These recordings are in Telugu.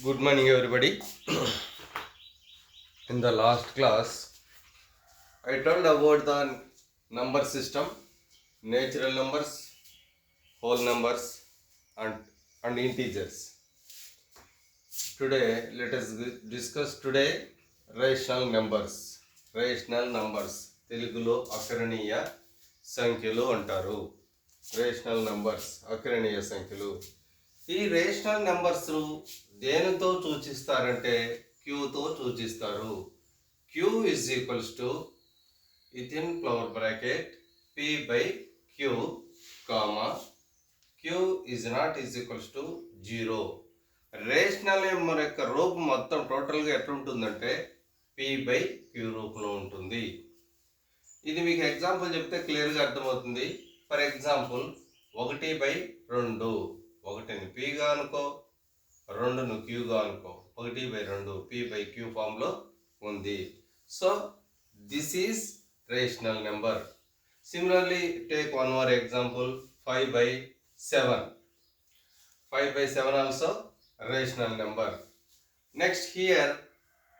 Good morning, everybody. In the last class, I told about the number system, natural numbers, whole numbers, and integers. Today, let us discuss rational numbers. Rational numbers. తెలుగులో అకరణీయ సంఖ్యలు అంటారు. రేషనల్ నంబర్స్ అకరణీయ సంఖ్యలు. ఈ రేషనల్ నెంబర్స్ దేనితో సూచిస్తారంటే క్యూతో సూచిస్తారు. Queue is equals to within flower bracket P by queue comma queue is not is equals to 0. Rational number యొక్క రూపం మొత్తం టోటల్గా ఎట్లుంటుందంటే పి బై క్యూ రూపంలో ఉంటుంది. ఇది మీకు ఎగ్జాంపుల్ చెప్తే క్లియర్గా అర్థమవుతుంది. ఫర్ ఎగ్జాంపుల్ 1/2, 1ని పిగా అనుకో, 2ను క్యూగా అనుకో. 1/2 పి బై క్యూ ఫామ్లో ఉంది. So this is rational number. Similarly take one more example 5/7. 5/7 also rational number. Next here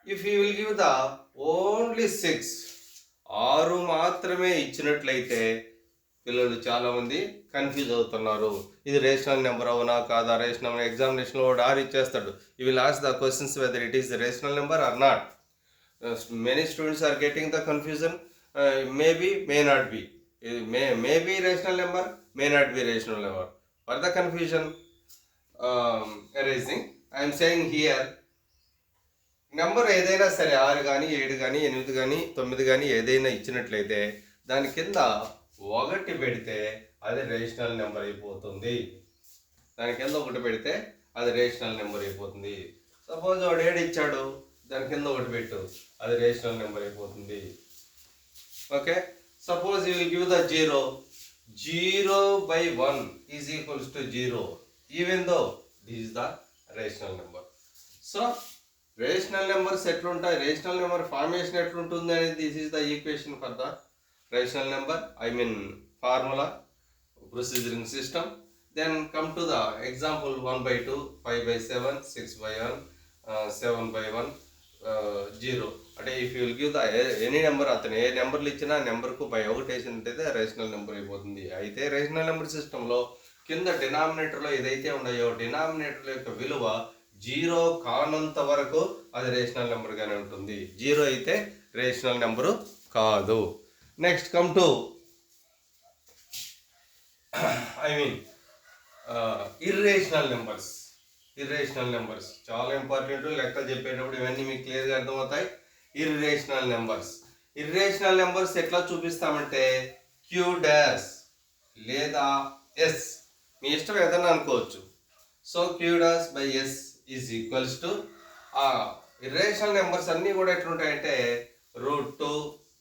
if you will give the only 6 మాత్రమే ఇచ్చినట్లయితే పిల్లలు చాలామంది కన్ఫ్యూజ్ అవుతున్నారు. ఇది రేషనల్ నెంబర్ అవునా కాదా? రేషనల్ ఎగ్జామినేషన్లో వాడు ఆర్ ఇచ్చేస్తాడు. You will ask the questions whether it is the rational number or not. Many students are getting the confusion. Maybe may not be. May be rational number, may not be rational number. For the confusion arising I'm saying here number ఏదైనా సరే 6 కానీ 7 కానీ 8 కానీ 9 కానీ ఏదైనా ఇచ్చినట్లయితే దాని కింద 1 పెడితే అది రేషనల్ నెంబర్ అయిపోతుంది. దాని కింద 1 పెడితే అది రేషనల్ నెంబర్ అయిపోతుంది. సపోజ్ వాడు 7 ఇచ్చాడు, దాని కింద 1 పెట్టు, అది రేషనల్ నెంబర్ అయిపోతుంది. Okay, suppose you will give the 0/1 is equals to 0 even though this is the rational number. So rational numbers ఎట్లుంటాయి, రేషనల్ నెంబర్ ఫార్మేషన్ ఎట్లుంటుంది అనేది this is the equation for the rational number, I mean formula proceduring system. Then come to the example 1/2, 5/7, 6/1, 7/1, 0. అంటే if you will give the any number, అతను ఏ నెంబర్లు ఇచ్చినా నెంబర్కు బై 1 వేసినట్టయితే రేషనల్ నెంబర్ అయిపోతుంది. అయితే రేషనల్ నెంబర్ సిస్టంలో కింద డినామినేటర్లో ఏదైతే ఉన్నాయో డినామినేటర్ యొక్క విలువ 0 కానంత వరకు అది రేషనల్ నెంబర్గానే ఉంటుంది. 0 అయితే రేషనల్ నెంబరు కాదు. Next come to irrational numbers. Irrational numbers చాలా ఇంపార్టెంట్. లెక్కలు చెప్పేటప్పుడు ఇవన్నీ మీకు క్లియర్గా అర్థమవుతాయి. Irrational numbers. ఇర్రేషనల్ నెంబర్స్ ఎట్లా చూపిస్తామంటే క్యూ డాష్ లేదా ఎస్, మీ ఇష్టం ఏదైనా అనుకోవచ్చు. So Q dash by S is equals to irrational numbers అన్నీ కూడా ఎట్లుంటాయంటే √2,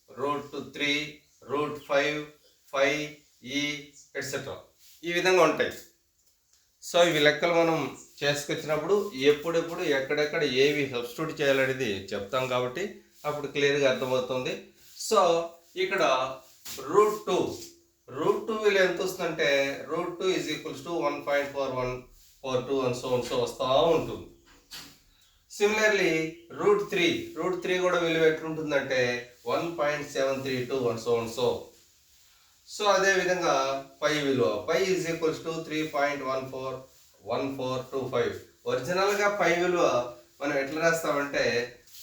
√3, √5, 5 ఈ ఎట్సెట్రా ఈ విధంగా ఉంటాయి. సో ఇవి లెక్కలు మనం చేసుకొచ్చినప్పుడు ఎప్పుడెప్పుడు ఎక్కడెక్కడ ఏవి సబ్స్టిట్యూట్ చేయాలనేది చెప్తాం కాబట్టి అప్పుడు క్లియర్గా అర్థమవుతుంది. సో ఇక్కడ √2 విలువ ఎంత వస్తుందంటే √2 ఈజ్ ఈక్వల్స్ టు 1.4142 అని సో వస్తూ ఉంటుంది. సిమిలర్లీ √3 కూడా విలువ ఎట్లుంటుందంటే 1.732 అని సో. సో అదేవిధంగా పై విలువ పై ఈజ్ ఈక్వల్స్ టు 3.141425. ఒరిజినల్గా పై విలువ మనం ఎట్లా రాస్తామంటే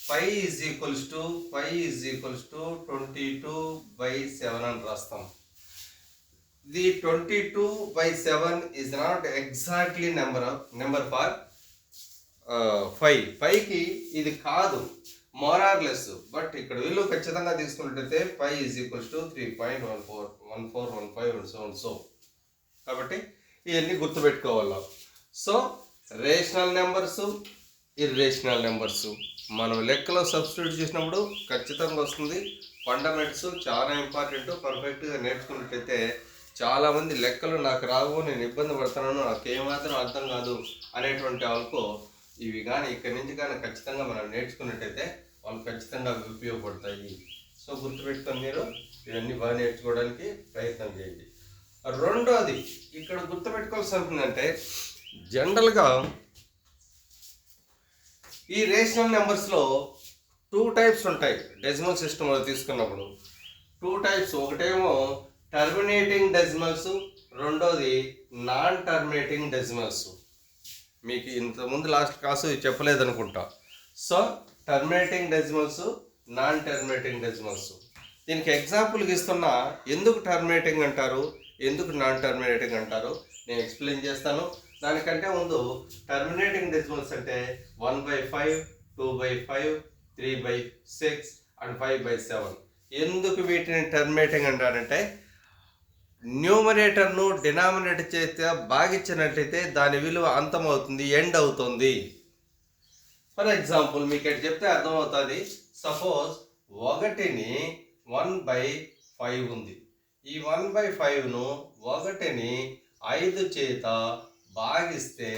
పై ఈజ్ ఈక్వల్స్ టు 22/7 అని రాస్తాం. The 22/7 is not exactly number for 5. 5కి ఇది కాదు, మోరార్లెస్. బట్ ఇక్కడ విలువ ఖచ్చితంగా తీసుకున్నట్టయితే పై ఈజ్ ఈక్వల్స్ టు 3.141415 సో. కాబట్టి ఇవన్నీ గుర్తుపెట్టుకోవాలి. So rational numbers, irrational numbers మనం లెక్కలో సబ్స్టిట్యూట్ చేసినప్పుడు ఖచ్చితంగా వస్తుంది. ఫండమెంటల్స్ చాలా ఇంపార్టెంట్. పర్ఫెక్ట్గా నేర్చుకున్నట్టయితే చాలామంది లెక్కలు నాకు రావు, నేను ఇబ్బంది పడుతున్నాను, నాకు ఏమాత్రం అర్థం కాదు అనేటువంటి వాళ్ళకు ఇవి కానీ ఇక్కడి నుంచి కానీ ఖచ్చితంగా మనం నేర్చుకున్నట్టయితే వాళ్ళు ఖచ్చితంగా ఉపయోగపడతాయి. సో గుర్తుపెట్టుకొని మీరు ఇవన్నీ బాగా నేర్చుకోవడానికి ప్రయత్నం చేయండి. రెండోది ఇక్కడ గుర్తుపెట్టుకోవాల్సి ఉంటుందంటే జనరల్గా ఈ రేషనల్ నెంబర్స్లో 2 టైప్స్ ఉంటాయి. డెసిమల్ సిస్టంలో తీసుకున్నప్పుడు 2 టైప్స్. ఒకటేమో టర్మినేటింగ్ డెసిమల్స్, రెండోది నాన్ టర్మినేటింగ్ డెసిమల్స్. మీకు ఇంతకుముందు లాస్ట్ క్లాసు చెప్పలేదనుకుంటా. So terminating decimals, non terminating decimals. దీనికి ఎగ్జాంపుల్కి ఇస్తున్నా. ఎందుకు టర్మినేటింగ్ అంటారు, ఎందుకు నాన్ టర్మినేటింగ్ అంటారు నేను ఎక్స్ప్లెయిన్ చేస్తాను. దానికంటే ముందు టర్మినేటింగ్ డెసిమల్స్ అంటే 1/5, 2/5, 3/6 అండ్ 5/7. ఎందుకు వీటిని టర్మినేటింగ్ అంటారంటే న్యూమరేటర్ను డినామినేటర్ చేస్తే భాగించినట్లయితే దాని విలువ అంతమవుతుంది, ఎండ్ అవుతుంది. ఫర్ ఎగ్జాంపుల్ మీకు ఎట్లా చెప్తే అర్థమవుతుంది. సపోజ్ 1ని 1/5 ఉంది. ఈ 1/5ను 1ని 5 చేత భాగిస్తే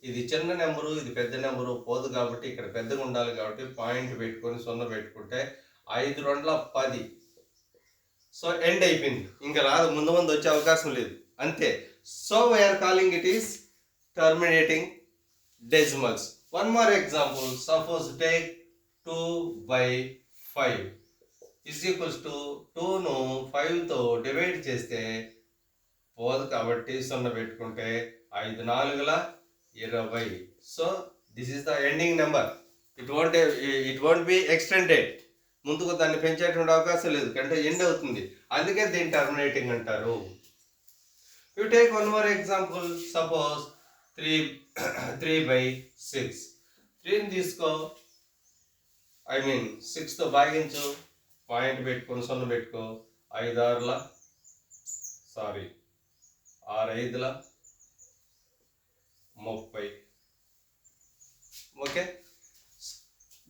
ఇది చిన్న నెంబరు, ఇది పెద్ద నెంబరు పోదు కాబట్టి ఇక్కడ పెద్దగా ఉండాలి కాబట్టి పాయింట్ పెట్టుకొని 0 పెట్టుకుంటే 5 2 10. సో ఎండ్ అయిపోయింది, ఇంకా రాదు, ముందు వచ్చే అవకాశం లేదు, అంతే. So we're calling it is terminating decimals. One more example. Suppose take 2/5 is equals to 2ను 5తో డివైడ్ చేస్తే పోదు కాబట్టి 0 పెట్టుకుంటే 5 4 20. So this is the ending number. It won't be extended. ముందుకు దాన్ని పెంచేటువంటి అవకాశం లేదు, అంటే ఎండ్ అవుతుంది. అందుకే దీన్ని టర్మినేటింగ్ అంటారు. You take one more example. Suppose 3/6. 3ని తీసుకో, 6తో భాగించు, పాయింట్ పెట్టుకొని 0 పెట్టుకో. 5 6 30. Okay,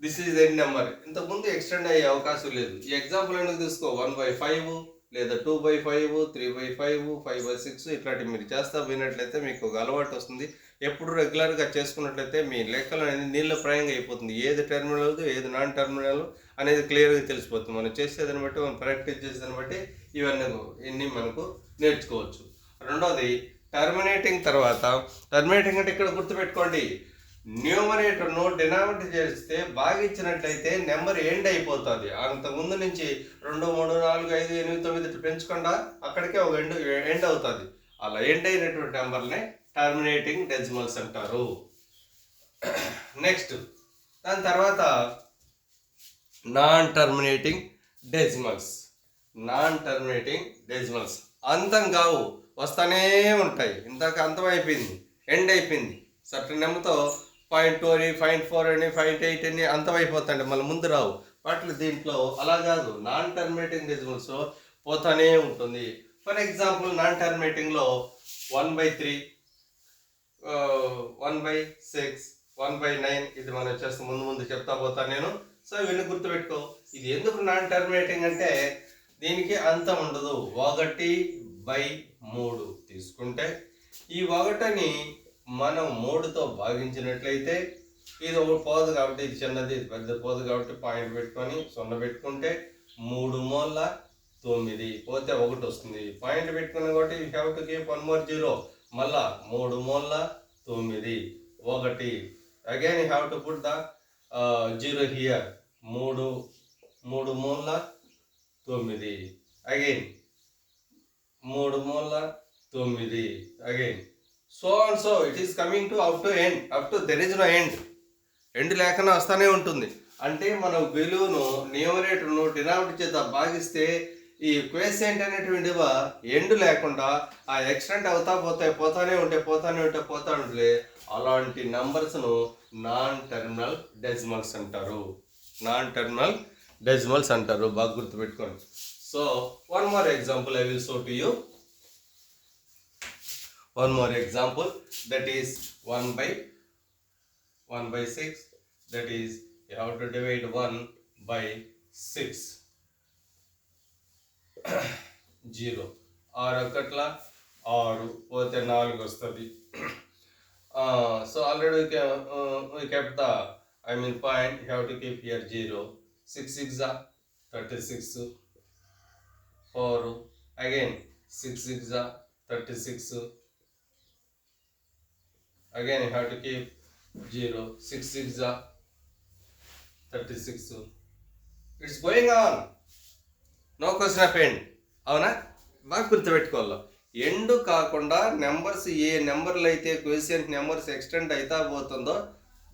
this is end number. ఇంతకుముందు ఎక్స్టెండ్ అయ్యే అవకాశం లేదు. ఈ ఎగ్జాంపుల్ అనేది తీసుకో, 1/5 లేదా 2/5, 3/5, 5/6 ఇట్లాంటివి మీరు చేస్తా పోయినట్లయితే మీకు ఒక అలవాటు వస్తుంది. ఎప్పుడు రెగ్యులర్గా చేసుకున్నట్లయితే మీ లెక్కలు అనేది నీళ్ళ ప్రాయంగా అయిపోతుంది. ఏది టర్మినల్, ఏది నాన్ టర్మినల్ అనేది క్లియర్గా తెలిసిపోతుంది. మనం చేసేదాన్ని బట్టి, మనం ప్రాక్టీస్ చేసేదాన్ని బట్టి ఇవన్నీ మనకు నేర్చుకోవచ్చు. రెండోది టర్మినేటింగ్. తర్వాత టర్మినేటింగ్ అంటే ఇక్కడ గుర్తుపెట్టుకోండి, న్యూమరేటర్ను డినామినేటర్ చేస్తే భాగించినట్లయితే నెంబర్ ఎండ్ అయిపోతుంది. అంతకుముందు నుంచి 2 3 4 5 8 9 పెంచకుండా అక్కడికే ఒక ఎండ్ అవుతుంది. అలా ఎండ్ అయినటువంటి నెంబర్నే టర్మినేటింగ్ డెసిమల్స్ అంటారు. నెక్స్ట్ దాని తర్వాత non terminating decimals. Non terminating decimals అంతం కావు, వస్తానే ఉంటాయి. ఇందాక అంతం అయిపోయింది, ఎండ్ అయిపోయింది, సర్టన్ నెంబర్తో 0.2 అని, 0.4 అని, 0.8 అని అంతం అయిపోతాయండి, మళ్ళీ ముందు రావు. వాటిలో దీంట్లో అలా కాదు, నాన్ టర్మినేటింగ్ డెసిమల్స్ పోతానే ఉంటుంది. ఫర్ ఎగ్జాంపుల్ నాన్ టర్మినేటింగ్లో 1/3, 1/6, 1/9 ఇది మనం చేస్తే ముందు చెప్తా పోతాను నేను. సో ఇవన్నీ గుర్తుపెట్టుకో. ఇది ఎందుకు నాన్ టర్మినేటింగ్ అంటే దీనికి అంతం ఉండదు. 1/3 తీసుకుంటే ఈ 1ని మనం 3తో భాగించినట్లయితే ఇది ఒక పోదు కాబట్టి, ఇది చిన్నది, ఇది పెద్ద పోదు కాబట్టి పాయింట్ పెట్టుకొని 0 పెట్టుకుంటే 3 మూల 9 పోతే 1 వస్తుంది. పాయింట్ పెట్టుకున్న కాబట్టి you have to keep 1 more 0. మళ్ళా 3 మూల 9 1. Again you have to put the 0 here. 3 మూల 9 అగైన్ 3 మూల 9 again. So and so it is coming to up to end. Up to there is no end. End లేకుండా వస్తూనే ఉంటుంది. అంటే మనం విలువను న్యూమరేటర్ను డినామినేటర్ చేత భాగిస్తే ఈ క్వెషియంట్ అనేటువంటి ఎండ్ లేకుండా ఆ ఎక్స్టెంట్ పోతానే ఉంటే అలాంటి నంబర్స్ను నాన్ టర్మినల్ డెసిమల్స్ అంటారు. నాన్ టర్మినల్ డెసిమల్స్ అంటారు. బాగా గుర్తుపెట్టుకోండి. So one more example I will show to you. One more example, that is 1/6. That is you have to divide 1/6. 0 6 పోతే 4 వస్తుంది. So already we kept the point. You have to keep here 0. 6 6 36. 4 again 6 6 36. Again you have to keep 0. 6 6 36. It's going on. No question of end. అవునా? బాగా గుర్తుపెట్టుకోవాలి. ఎండ్ కాకుండా నెంబర్స్ ఏ నెంబర్లు అయితే క్వోషియంట్ నెంబర్స్ ఎక్స్టెండ్ అవుతా పోతుందో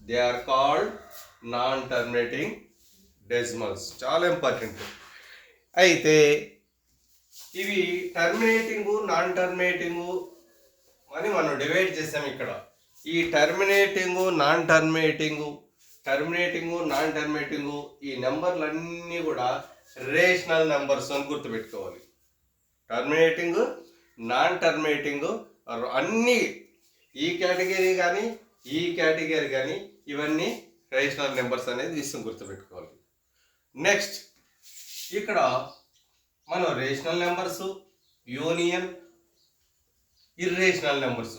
they are called non terminating decimals. చాలా ఇంపార్టెంట్. అయితే ఇవి టర్మినేటింగు నాన్ టర్మినేటింగు అని మనం డివైడ్ చేసాం ఇక్కడ. ఈ టర్మినేటింగు నాన్ టర్మినేటింగు ఈ నెంబర్లన్నీ కూడా రేషనల్ నెంబర్స్ అని గుర్తుపెట్టుకోవాలి. టర్మినేటింగ్ నాన్ టర్మినేటింగ్ అన్నీ ఈ కేటగిరీ కానీ ఇవన్నీ రేషనల్ నెంబర్స్ అనేది విషయం గుర్తుపెట్టుకోవాలి. నెక్స్ట్ ఇక్కడ మనం rational numbers, union, irrational numbers,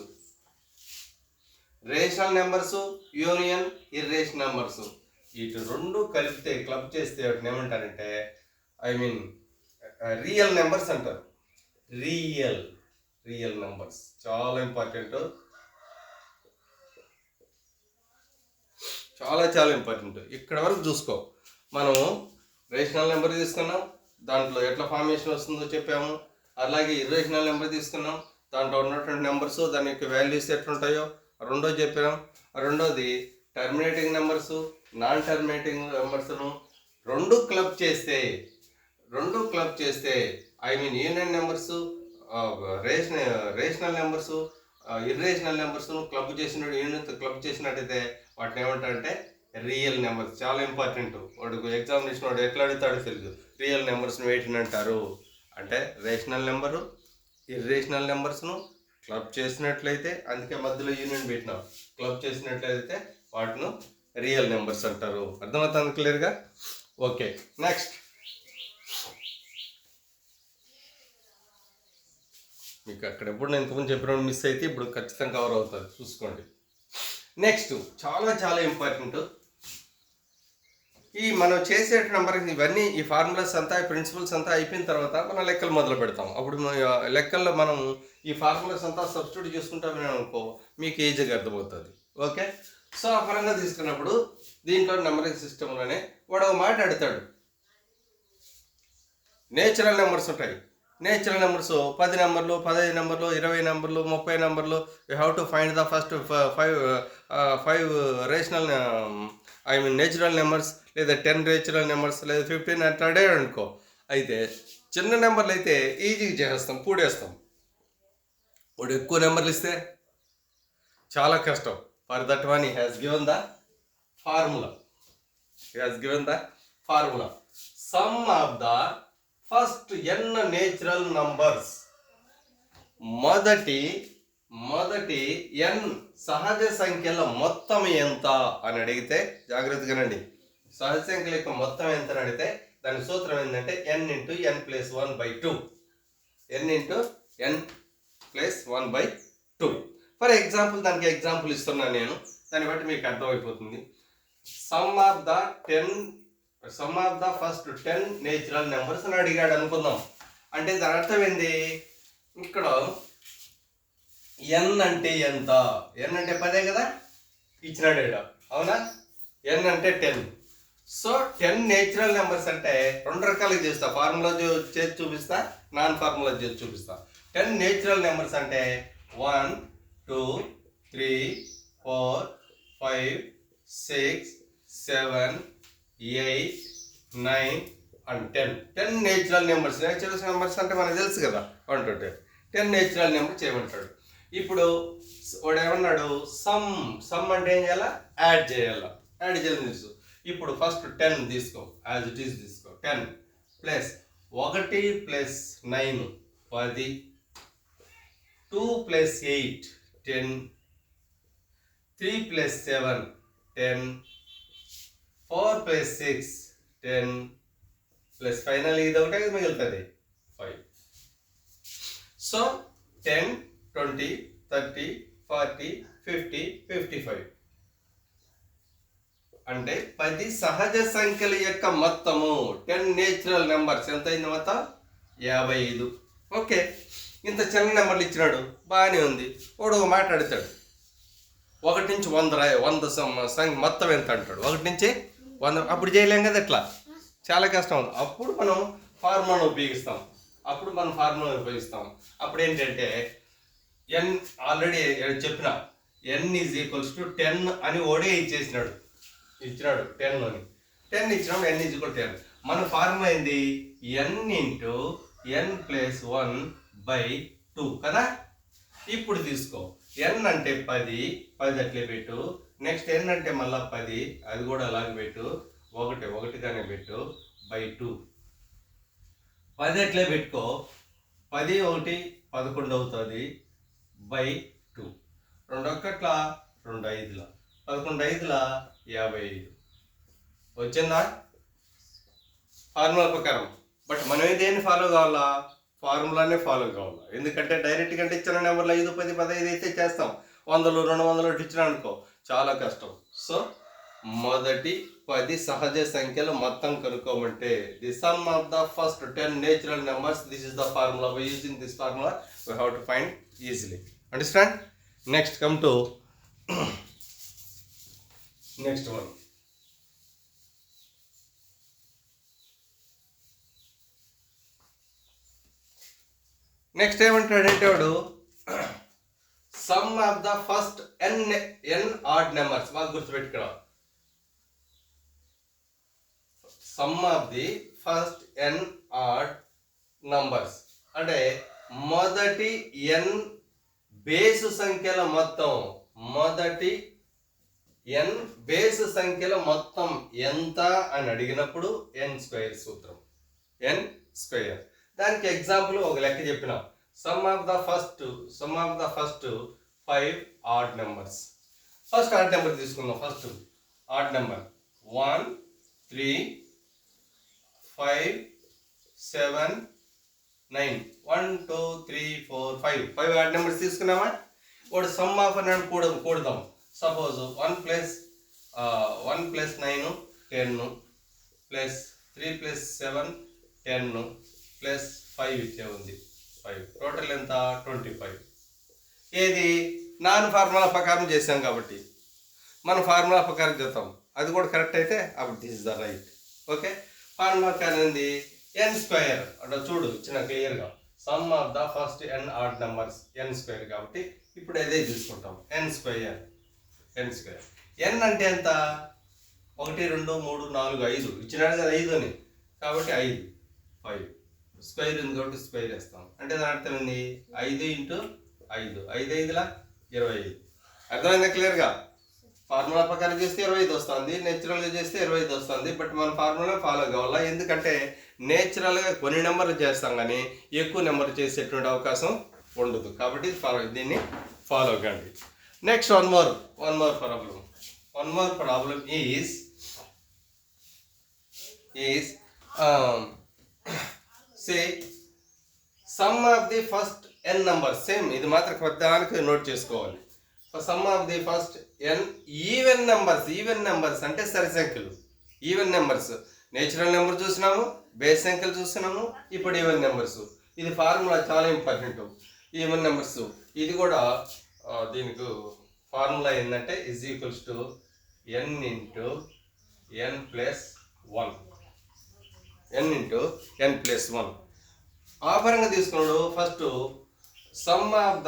ఇటు రెండు కలిపితే క్లబ్ చేస్తే వాటిని ఏమంటారంటే రియల్ నెంబర్స్ అంటారు. రియల్ నెంబర్స్ చాలా ఇంపార్టెంట్, చాలా ఇంపార్టెంట్. ఇక్కడ వరకు చూసుకో. మనం రేషనల్ నెంబర్ తీసుకున్నాం, దాంట్లో ఎట్లా ఫార్మేషన్ వస్తుందో చెప్పాము. అలాగే ఇర్రేషనల్ నెంబర్ తీసుకున్నాం, దాంట్లో ఉన్నటువంటి నెంబర్స్ దాని యొక్క వాల్యూస్ ఎట్లుంటాయో రెండో చెప్పాం. రెండోది టర్మినేటింగ్ నెంబర్స్, నాన్ టర్మినేటింగ్ నెంబర్స్ను రెండు క్లబ్ చేస్తే union numbers, rational numbers, irrational నెంబర్స్ను క్లబ్ చేసినట్టయితే వాటిని ఏమంటారంటే రియల్ నెంబర్స్. చాలా ఇంపార్టెంట్. వాడికి ఎగ్జామినేషన్ వాడు ఎట్లా అడుగుతాడో తెలియదు. రియల్ నెంబర్స్ని వేటిని అంటారు అంటే రేషనల్ నెంబరు, ఇర్రేషనల్ నెంబర్స్ను క్లబ్ చేసినట్లయితే, అందుకే మధ్యలో యూనియన్ పెట్టినాం, క్లబ్ చేసినట్లయితే వాటిని రియల్ నెంబర్స్ అంటారు. అర్థమవుతుంది క్లియర్గా? ఓకే. నెక్స్ట్ మీకు అక్కడ ఎప్పుడు నేను ఇంతకుముందు చెప్పినప్పుడు మిస్ అయితే ఇప్పుడు ఖచ్చితంగా కవర్ అవుతుంది, చూసుకోండి. నెక్స్ట్ చాలా ఇంపార్టెంట్. ఈ మనం చేసే నెంబర్ ఇవన్నీ ఈ ఫార్ములాస్ అంతా, ఈ ప్రిన్సిపల్స్ అంతా అయిపోయిన తర్వాత మనం లెక్కలు మొదలు పెడతాం. అప్పుడు లెక్కల్లో మనం ఈ ఫార్ములాస్ అంతా సబ్స్టిట్యూట్ చేసుకుంటామని అనుకో, మీకు ఈజీగా అర్థమవుతుంది. ఓకే. సో ఆ పరంగా తీసుకున్నప్పుడు దీంట్లో నెంబరింగ్ సిస్టంలోనే వాడు ఒక మాట అడుగుతాడు. నేచురల్ నెంబర్స్ ఉంటాయి. నేచురల్ నెంబర్స్ 10 నెంబర్లు, 15 నెంబర్లు, 20 నెంబర్లు, 30 నెంబర్లు. You have to find the first 5 rational natural numbers, లేదా 10 నేచురల్ నెంబర్స్, లేదా 15 అంటాడే అనుకో. అయితే చిన్న నెంబర్లు అయితే ఈజీగా చేసేస్తాం, పూడేస్తాం. వాడు ఎక్కువ నెంబర్లు ఇస్తే చాలా కష్టం. For that one he has given the formula. Some of the first n natural numbers, మొదటి n సహజ సంఖ్యల మొత్తం ఎంత అని అడిగితే జాగ్రత్తగానండి. సహజ సంఖ్యల యొక్క మొత్తం ఎంత అని అడిగితే దాని సూత్రం ఏంటంటే n × n+1/2. n+1/2. For example, దానికి ఎగ్జాంపుల్ ఇస్తున్నాను నేను, దాన్ని బట్టి మీకు అర్థమైపోతుంది. Some of the first 10 natural numbers అని అడిగాడు అనుకుందాం. అంటే దాని అర్థం ఏంది? ఇక్కడ n అంటే ఎంత? n అంటే 10 కదా ఇచ్చినాడు ఇక్కడ, అవునా? n అంటే 10. సో 10 నేచురల్ నెంబర్స్ అంటే రెండు రకాలుగా చేస్తా. ఫార్ములా చేసి చూపిస్తా, నాన్ ఫార్ములా చేసి చూపిస్తా. 10 నేచురల్ నెంబర్స్ అంటే 1 2 3 4 5 6 7 8 9 and 10. 10 natural numbers. Natural numbers అంటే మనకు తెలుసు కదా, 1 to 10. 10 natural number చేయమంటాడు. ఇప్పుడు వాడు ఏమన్నాడు? సమ్ అంటే ఏం చేయాలా? యాడ్ చేయాలి తెలుసు. ఇప్పుడు ఫస్ట్ 10 తీసుకో, యాజ్ ఇట్ ఈస్ తీసుకో. 10 plus 1 plus 9 10, 2 plus 8 10, 3 plus 7 10, 4 plus 6 10, plus final ఇది ఒకటే మిగులుతుంది 5. సో 10 20 30 40 50 55 అంటే 10 సహజ సంఖ్యల యొక్క మొత్తము. 10 నేచురల్ నెంబర్స్ ఎంత అయింది మొత్తం? 55. ఓకే. ఇంత చిన్న నెంబర్లు ఇచ్చినాడు, బాగానే ఉంది. వాడు ఒక మాట అడుగుతాడు, 1 నుంచి 100 సంఖ్య మొత్తం ఎంత అంటాడు. 1 నుంచి అప్పుడు చేయలేం కదా ఇట్లా, చాలా కష్టం. అప్పుడు మనం ఫార్ములాను ఉపయోగిస్తాం. అప్పుడు ఏంటంటే ఎన్ ఆల్రెడీ చెప్పిన n ఈజ్ ఈక్వల్స్ టు 10 అని ఓడే ఇచ్చినాడు 10 అని. 10 ఇచ్చినాడు, n ఈజ్ ఈక్వల్ 10. మన ఫార్ములా ఏంది? n ఇంటూ n ప్లస్ 1/2 కదా. ఇప్పుడు తీసుకో, n అంటే 10 అట్లే పెట్టు. నెక్స్ట్ n అంటే మళ్ళీ 10, అది కూడా అలాగే పెట్టు. ఒకటిగానే పెట్టు /2. 10 అట్లే పెట్టుకో. 10 1 11 అవుతుంది /2. 2 1 2 5 11 5 55 వచ్చిందా ఫార్ములా ప్రకారం. బట్ మనం దేన్ని ఫాలో కావాలా? ఫార్ములానే ఫాలో కావాలా. ఎందుకంటే డైరెక్ట్ కంటే ఇచ్చిన నెంబర్లు 5 10 15 అయితే చేస్తాం. 100 200 ఇచ్చిన అనుకో చాలా కష్టం. సో మొదటి 10 సహజ సంఖ్యలు మొత్తం కనుక్కోమంటే the sum of the first 10 natural numbers, this is the formula. By using this formula we have to find easily. Understand? Next, come to next one. Next ఏమంటాడంటే వాడు sum of the first n odd numbers. బాగా గుర్తుపెట్టుకోవడం. Sum of the first n odd numbers అంటే మొదటి n బేసు సంఖ్యల మొత్తం. మొదటి n బేసు సంఖ్యల మొత్తం ఎంత అని అడిగినప్పుడు n² సూత్రం. n². దానికి ఎగ్జాంపుల్ ఒక లెక్క చెప్పినాం. Sum of the first 5 odd numbers. First odd number తీసుకుందాం. First odd number 1 3 5 7 9 1 2 3 4 5 odd numbers తీసుకున్నామా? వాడు సమ్ ఆఫ్ అని కూడదాం. సపోజ్ 1 + 9 10 ప్లస్ 3 + 7 10 ప్లస్ 5 ఇచ్చే ఉంది 5. టోటల్ ఎంత? 25. ఏది నాన్ ఫార్ములా ప్రకారం చేసాం కాబట్టి మనం ఫార్ములా ప్రకారం చేద్దాం. అది కూడా కరెక్ట్ అయితే అప్పుడు this is the right. Okay, formula ప్రకారం ఏంది? n² అంటే చూడు ఇచ్చిన క్లియర్గా. Some of the first n odd numbers n² కాబట్టి ఇప్పుడు అదే తీసుకుంటాం. n² n అంటే ఎంత? 1 2 3 4 5 ఇచ్చినాడు కదా 5 అని, కాబట్టి 5 స్క్వేర్ ఉంది కాబట్టి స్క్వేర్ వేస్తాం. అంటే దాని అర్థం ఏంది? 5 × 5 5 5 25. అర్థమైందా క్లియర్గా? ఫార్ములా ప్రకారం చేస్తే 25 వస్తుంది, నేచురల్గా చేస్తే 25 వస్తుంది. బట్ మన ఫార్ములా ఫాలో కావాలా. ఎందుకంటే నేచురల్గా కొన్ని నెంబర్లు చేస్తాం కానీ ఎక్కువ నెంబర్ చేసేటువంటి అవకాశం ఉండదు. కాబట్టి దీన్ని ఫాలో కండి. Next one more problem is say some of the first n number. Same ఇది మాత్రం పెద్దదానికి నోట్ చేసుకోవాలి. Some of the first n even numbers అంటే సరి సంఖ్యలు. ఈవెన్ నెంబర్స్, నేచురల్ నెంబర్ చూసినాము, బేస్ సంఖ్యలు చూసినాము, ఇప్పుడు ఈవెన్ నెంబర్స్. ఇది ఫార్ములా చాలా ఇంపార్టెంట్. ఈవెన్ నెంబర్స్ ఇది కూడా దీనికి ఫార్ములా ఏంటంటే is equals to n × n + 1. n × n + 1. ఆ పరంగా తీసుకున్నాడు. First some of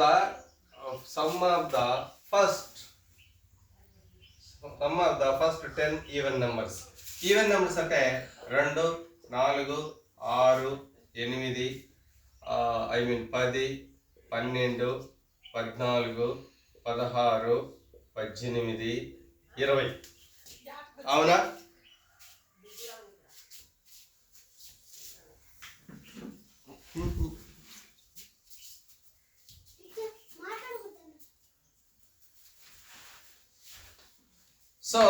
the first 10 even numbers. Even numbers అంటే 2 4 6 8 10 12 14 16 18 20. అవునా? So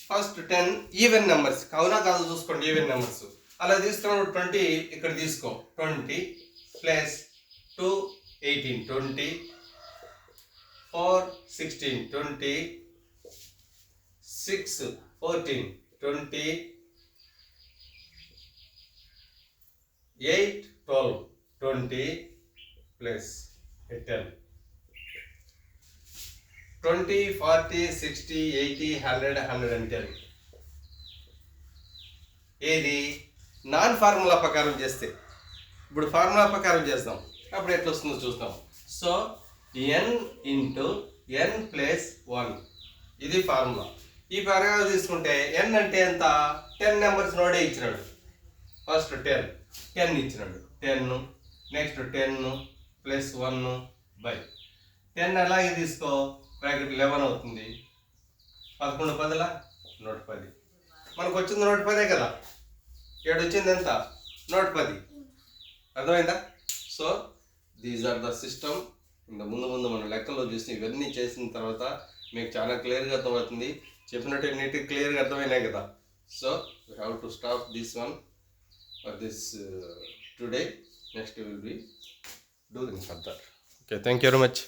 first 10 even numbers. అవునా కాదు చూసుకోండి. ఈవెన్ నెంబర్స్ అలా తీసుకున్నప్పుడు 20 ఇక్కడ తీసుకో. 20 + 2 18 20 4 16 20 6 14 20 8 12 20 + 10 20 40 60 80 100 110. ఏది నాన్ ఫార్ములా ప్రకారం చేస్తే. ఇప్పుడు ఫార్ములా ప్రకారం చేస్తాం, అప్పుడు ఎట్లా వస్తుందో చూస్తాం. So n into n plus 1 ఇది ఫార్ములా. ఈ ప్రకారం తీసుకుంటే n అంటే ఎంత, 10 నెంబర్స్ నోడే ఇచ్చినాడు. ఫస్ట్ 10 ఇచ్చినాడు, 10 నెక్స్ట్ 10 ప్లస్ 1 బై 10 అలాగే తీసుకో, బ్రాకెట్ 11 అవుతుంది. 11 10లా 110. మనకు వచ్చింది 110 కదా, 7 వచ్చింది ఎంత 110. అర్థమైందా? So these are the system. ఇంత ముందు మన లెక్కల్లో చూసి ఇవన్నీ చేసిన తర్వాత మీకు చాలా క్లియర్గా అర్థమవుతుంది. చెప్పినట్టు నీట్గా క్లియర్గా అర్థమైనాయి కదా. So we have to stop this one for this today. Next will be doing further. Okay, thank you very much.